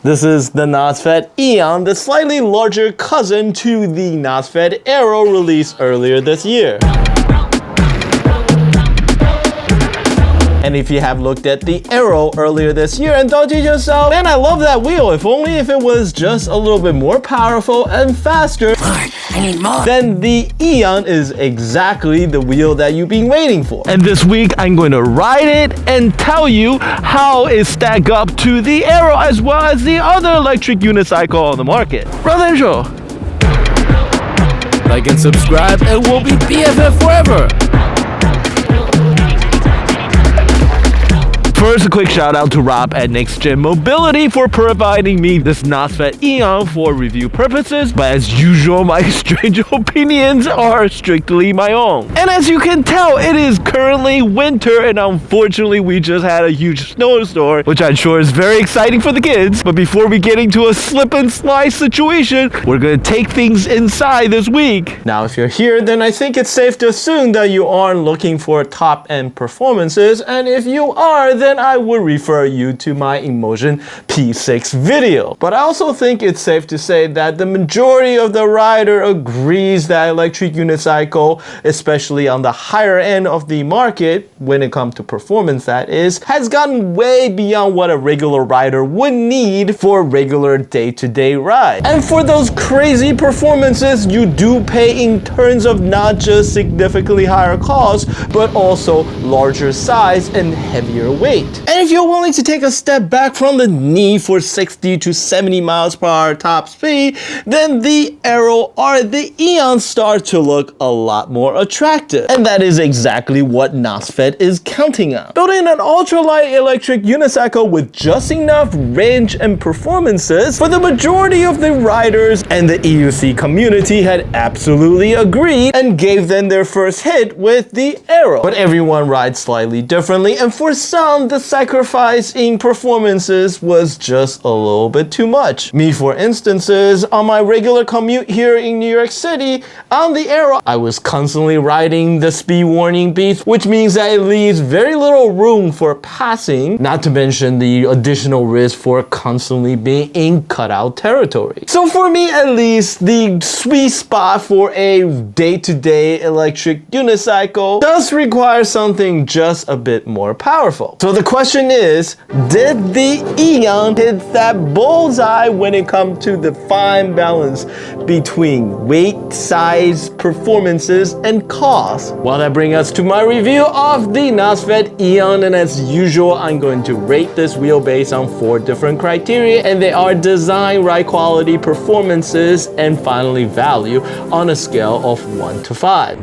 This is the Nosfet Aeon, the slightly larger cousin to the Nosfet Aero released earlier this year. And if you have looked at the Aero earlier this year and thought to yourself, man, I love that wheel, if only if it was just a little bit more powerful and faster, I need more. Then the Aeon is exactly the wheel that you've been waiting for. And this week, I'm going to ride it and tell you how it stacks up to the Aero as well as the other electric unicycle on the market. Brother Intro. Like and subscribe and we'll be BFF forever. First, a quick shout out to Rob at Next Gen Mobility for providing me this Nosfet Aeon for review purposes, but as usual, my strange opinions are strictly my own. And as you can tell, it is currently winter, and unfortunately, we just had a huge snowstorm, which I'm sure is very exciting for the kids. But before we get into a slip and slide situation, we're gonna take things inside this week. Now, if you're here, then I think it's safe to assume that you aren't looking for top-end performances, and if you are, then I would refer you to my Emotion P6 video. But I also think it's safe to say that the majority of the rider agrees that electric unicycle, especially on the higher end of the market, when it comes to performance that is, has gotten way beyond what a regular rider would need for a regular day-to-day ride. And for those crazy performances, you do pay in terms of not just significantly higher cost, but also larger size and heavier weight. And if you're willing to take a step back from the need for 60 to 70 miles per hour top speed, then the Aero or the Aeon start to look a lot more attractive. And that is exactly what Nosfet is counting on. Building an ultralight electric unicycle with just enough range and performances for the majority of the riders and the EUC community had absolutely agreed and gave them their first hit with the Aero. But everyone rides slightly differently, and for some, the sacrifice in performances was just a little bit too much. Me, for instances, on my regular commute here in New York City, on the Aero, I was constantly riding the speed warning beeps, which means that it leaves very little room for passing, not to mention the additional risk for constantly being in cutout territory. So for me, at least, the sweet spot for a day-to-day electric unicycle does require something just a bit more powerful. So the question is, did the Aeon hit that bullseye when it comes to the fine balance between weight, size, performances, and cost? Well, that brings us to my review of the Nosfet Aeon, and as usual, I'm going to rate this wheel based on 4 different criteria, and they are design, ride quality, performances, and finally value on a scale of 1 to 5.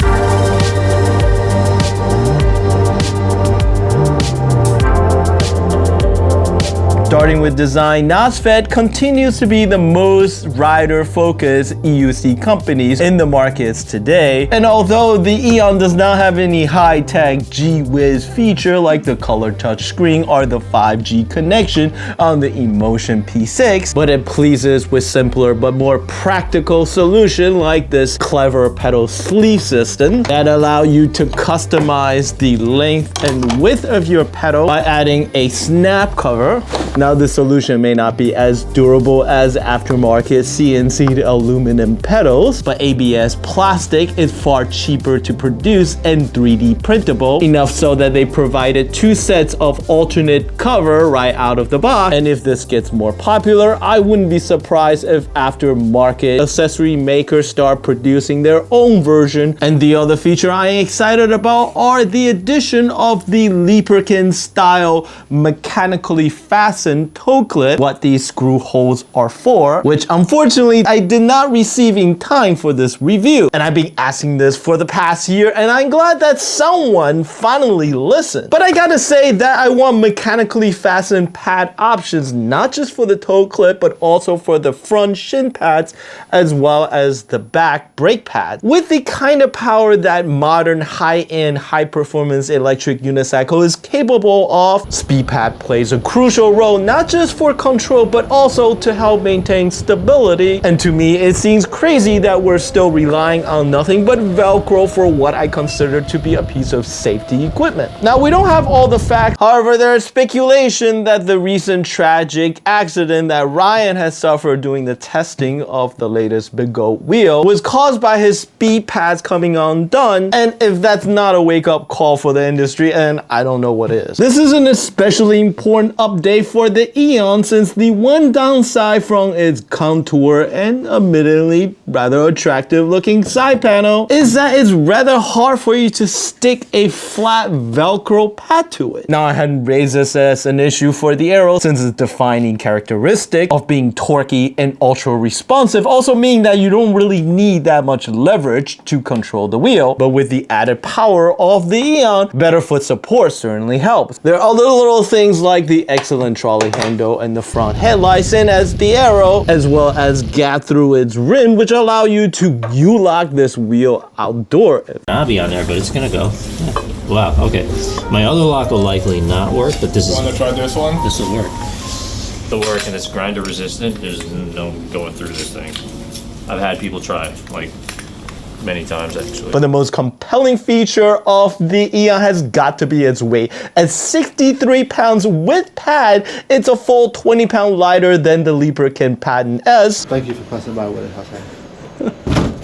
Starting with design, Nosfet continues to be the most rider-focused EUC companies in the markets today. And although the Aeon does not have any high-tech G-Wiz feature like the color touchscreen or the 5G connection on the Emotion P6, but it pleases with simpler but more practical solution like this clever pedal sleeve system that allow you to customize the length and width of your pedal by adding a snap cover. Now, the solution may not be as durable as aftermarket CNC aluminum pedals, but ABS plastic is far cheaper to produce and 3D printable, enough so that they provided 2 sets of alternate cover right out of the box. And if this gets more popular, I wouldn't be surprised if aftermarket accessory makers start producing their own version. And the other feature I am excited about are the addition of the Leaperkin style mechanically fastened toe clip, what these screw holes are for, which unfortunately I did not receive in time for this review. And I've been asking this for the past year, and I'm glad that someone finally listened. But I gotta say that I want mechanically fastened pad options, not just for the toe clip, but also for the front shin pads, as well as the back brake pad. With the kind of power that modern high-end, high-performance electric unicycle is capable of, SpeedPad plays a crucial role not not just for control, but also to help maintain stability. And to me, it seems crazy that we're still relying on nothing but Velcro for what I consider to be a piece of safety equipment. Now, we don't have all the facts. However, there is speculation that the recent tragic accident that Ryan has suffered doing the testing of the latest Big Goat wheel was caused by his speed pads coming undone. And if that's not a wake-up call for the industry, and I don't know what is. This is an especially important update for the Aeon, since the one downside from its contour and admittedly rather attractive looking side panel is that it's rather hard for you to stick a flat Velcro pad to it. Now, I hadn't raised this as an issue for the Aero since its defining characteristic of being torquey and ultra responsive also meaning that you don't really need that much leverage to control the wheel. But with the added power of the Aeon, better foot support certainly helps. There are little things like the excellent trolley handle and the front headlights, and as the Aero, as well as gap through its rim, which allow you to U-lock this wheel outdoor. I'll be on there, but it's gonna go. Yeah. Wow, okay. My other lock will likely not work, but this is... Want to try this one? This will work. It'll work, and it's grinder resistant. There's no going through this thing. I've had people try, like, many times actually. But the most compelling feature of the Aeon has got to be its weight. At 63 pounds with pad, it's a full 20 pound lighter than the Leaperkin Patent S. Thank you for passing by with it, Hsiang.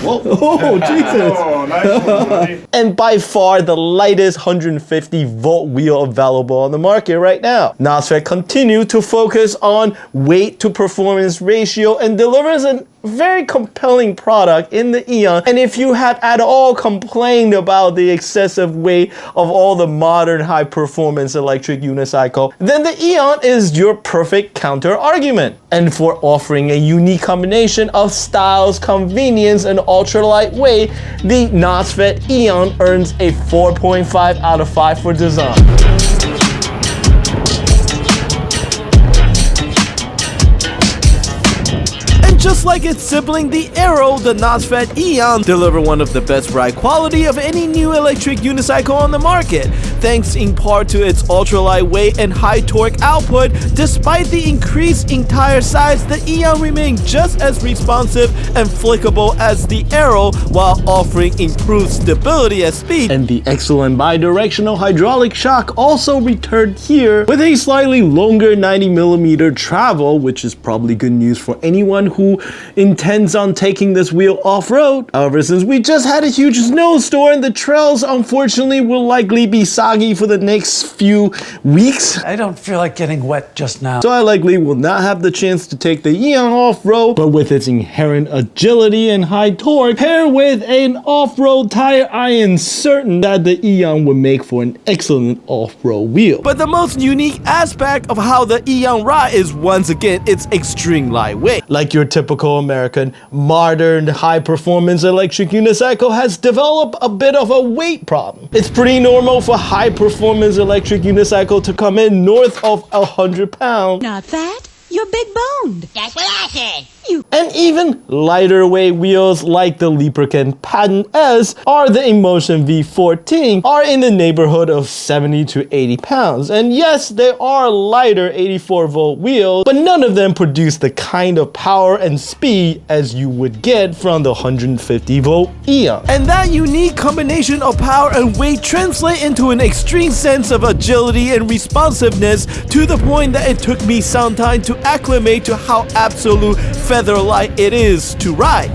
Whoa. Oh, Jesus. Oh, nice one, buddy. And by far the lightest 150 volt wheel available on the market right now. Nosfet continue to focus on weight to performance ratio and delivers a very compelling product in the Aeon. And if you have at all complained about the excessive weight of all the modern high performance electric unicycle, then the Aeon is your perfect counter argument. And for offering a unique combination of styles, convenience, and ultra lightweight, the Nosfet Aeon earns a 4.5 out of 5 for design. Just like its sibling, the Aero, the Nosfet Aeon deliver one of the best ride quality of any new electric unicycle on the market, thanks in part to its ultra lightweight and high torque output. Despite the increase in tire size, the Aeon remains just as responsive and flickable as the Aero, while offering improved stability at speed. And the excellent bi-directional hydraulic shock also returned here with a slightly longer 90mm travel, which is probably good news for anyone who intends on taking this wheel off-road. However, since we just had a huge snowstorm, the trails unfortunately will likely be soggy for the next few weeks. I don't feel like getting wet just now. So I likely will not have the chance to take the Aeon off-road, but with its inherent agility and high torque, paired with an off-road tire, I am certain that the Aeon would make for an excellent off-road wheel. But the most unique aspect of how the Aeon ride is once again its extreme lightweight. Like your typical American modern high-performance electric unicycle has developed a bit of a weight problem. It's pretty normal for high-performance electric unicycle to come in north of 100 pounds. Not fat, you're big boned. That's what I said. And even lighter weight wheels like the Leaperkin Patent S or the Emotion V14 are in the neighborhood of 70 to 80 pounds. And yes, they are lighter 84 volt wheels, but none of them produce the kind of power and speed as you would get from the 150 volt Aeon. And that unique combination of power and weight translate into an extreme sense of agility and responsiveness, to the point that it took me some time to acclimate to how absolute feather light it is to ride.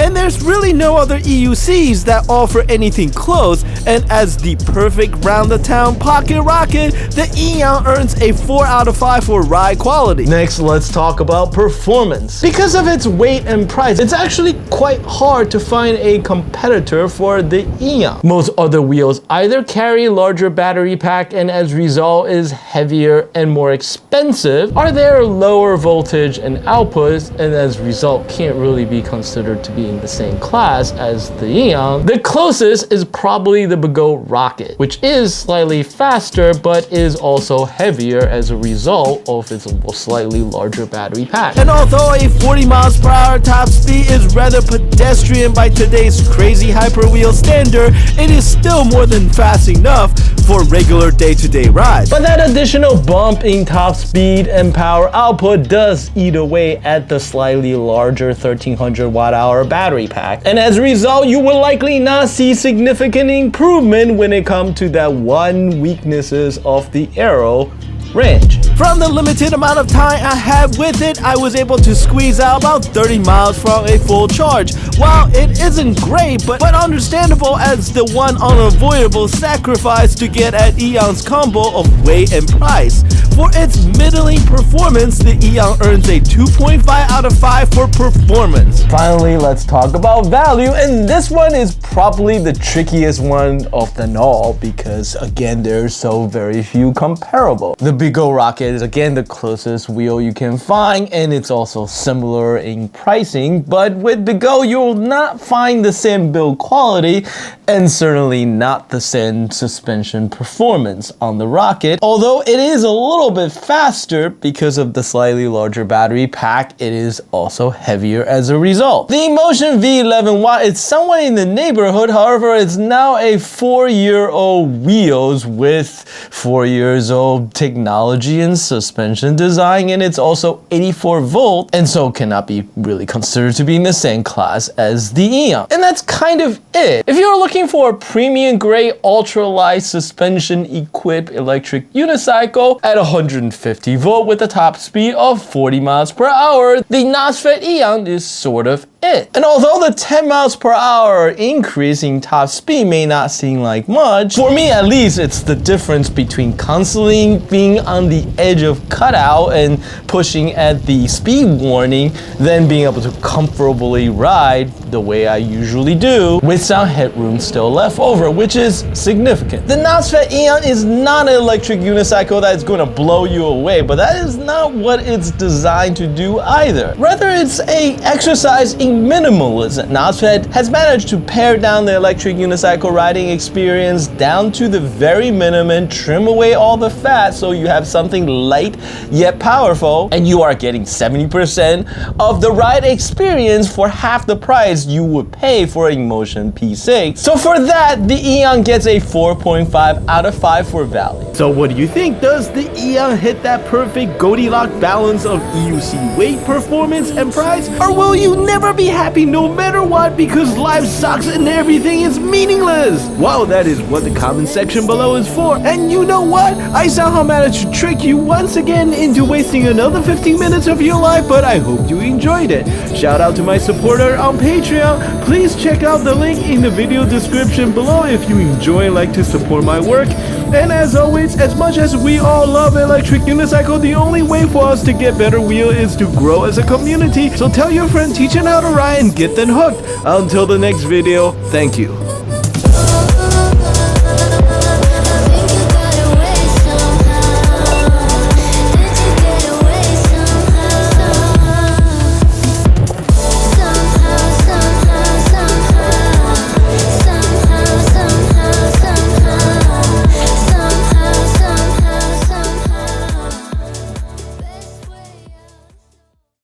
And there's really no other EUCs that offer anything close, and as the perfect round-the-town pocket rocket, the Aeon earns a 4 out of 5 for ride quality. Next, let's talk about performance. Because of its weight and price, it's actually quite hard to find a competitor for the Aeon. Most other wheels either carry larger battery pack and as a result is heavier and more expensive, or they're lower voltage and outputs and as a result can't really be considered to be in the same class as the Aeon. The closest is probably the Beggo rocket, which is slightly faster but is also heavier as a result of its slightly larger battery pack. And although a 40 miles per hour top speed is rather pedestrian by today's crazy hyperwheel standard, it is still more than fast enough for regular day-to-day rides. But that additional bump in top speed and power output does eat away at the slightly larger 1300 watt-hour battery pack. And as a result, you will likely not see significant improvement when it comes to that one weaknesses of the Aero range. From the limited amount of time I had with it, I was able to squeeze out about 30 miles from a full charge. While it isn't great, but understandable as the one unavoidable sacrifice to get at Aeon's combo of weight and price. For its middling performance, the Aeon earns a 2.5 out of 5 for performance. Finally, let's talk about value, and this one is probably the trickiest one of them all because again, there's so very few comparable. The Beggo rocket is again the closest wheel you can find, and it's also similar in pricing, but with Beggo you'll not find the same build quality and certainly not the same suspension performance on the rocket. Although it is a little bit faster because of the slightly larger battery pack, it is also heavier as a result. The Emotion V11 Watt is somewhere in the neighborhood, however it's now a 4-year-old wheels with 4 years old technology and suspension design, and it's also 84 volt and so cannot be really considered to be in the same class as the Aeon. And that's kind of it. If you're looking for a premium grade ultralight suspension equipped electric unicycle at 150 volt with a top speed of 40 miles per hour, the Nosfet Aeon is sort of it. And although the 10 miles per hour increase in top speed may not seem like much, for me at least it's the difference between constantly being on the edge of cutout and pushing at the speed warning than being able to comfortably ride the way I usually do with some headroom still left over, which is significant. The Nosfet Aeon is not an electric unicycle that's going to blow you away, but that is not what it's designed to do either. Rather, it's a exercise in minimalism. Nosfet has managed to pare down the electric unicycle riding experience down to the very minimum, trim away all the fat so you have something light yet powerful, and you are getting 70% of the ride experience for half the price you would pay for an Emotion P6. So for that, the Aeon gets a 4.5 out of 5 for value. So what do you think? Does the Aeon hit that perfect Goldilocks balance of EUC weight, performance, and price? Or will you never be happy no matter what because life sucks and everything is meaningless? Well, that is what the comment section below is for. And you know what? I somehow managed to trick you once again into wasting another 15 minutes of your life, but I hope you enjoyed it. Shout out to my supporter on Patreon. Please check out the link in the video description below if you enjoy and like to support my work. And as always, as much as we all love electric unicycle, the only way for us to get better wheel is to grow as a community. So tell your friend, teach them how to ride and get them hooked. Until the next video, thank you.